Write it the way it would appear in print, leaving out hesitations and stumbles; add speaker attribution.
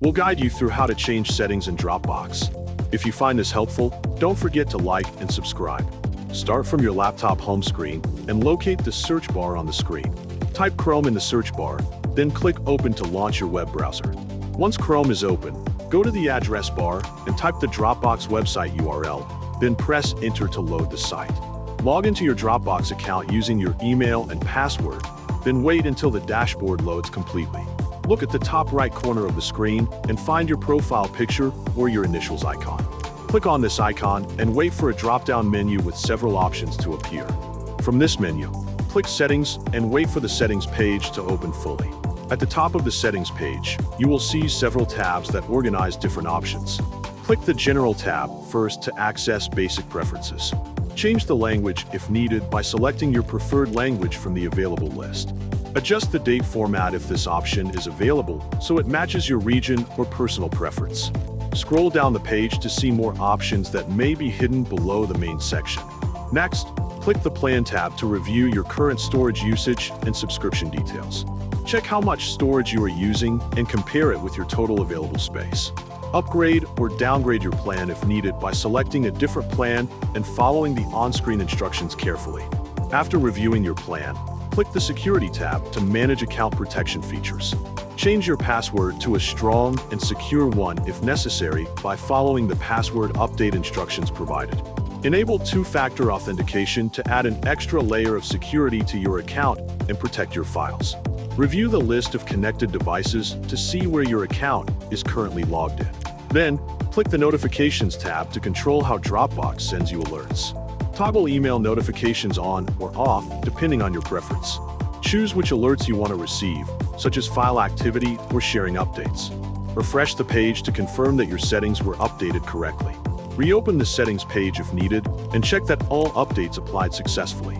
Speaker 1: We'll guide you through how to change settings in Dropbox. If you find this helpful, don't forget to like and subscribe. Start from your laptop home screen and locate the search bar on the screen. Type Chrome in the search bar, then click Open to launch your web browser. Once Chrome is open, go to the address bar and type the Dropbox website URL, then press Enter to load the site. Log into your Dropbox account using your email and password, then wait until the dashboard loads completely. Look at the top right corner of the screen and find your profile picture or your initials icon. Click on this icon and wait for a drop-down menu with several options to appear. From this menu, click Settings and wait for the Settings page to open fully. At the top of the Settings page, you will see several tabs that organize different options. Click the General tab first to access basic preferences. Change the language if needed by selecting your preferred language from the available list. Adjust the date format if this option is available so it matches your region or personal preference. Scroll down the page to see more options that may be hidden below the main section. Next, click the Plan tab to review your current storage usage and subscription details. Check how much storage you are using and compare it with your total available space. Upgrade or downgrade your plan if needed by selecting a different plan and following the on-screen instructions carefully. After reviewing your plan, click the Security tab to manage account protection features. Change your password to a strong and secure one if necessary by following the password update instructions provided. Enable two-factor authentication to add an extra layer of security to your account and protect your files. Review the list of connected devices to see where your account is currently logged in. Then, click the Notifications tab to control how Dropbox sends you alerts. Toggle email notifications on or off depending on your preference. Choose which alerts you want to receive, such as file activity or sharing updates. Refresh the page to confirm that your settings were updated correctly. Reopen the Settings page if needed and check that all updates applied successfully.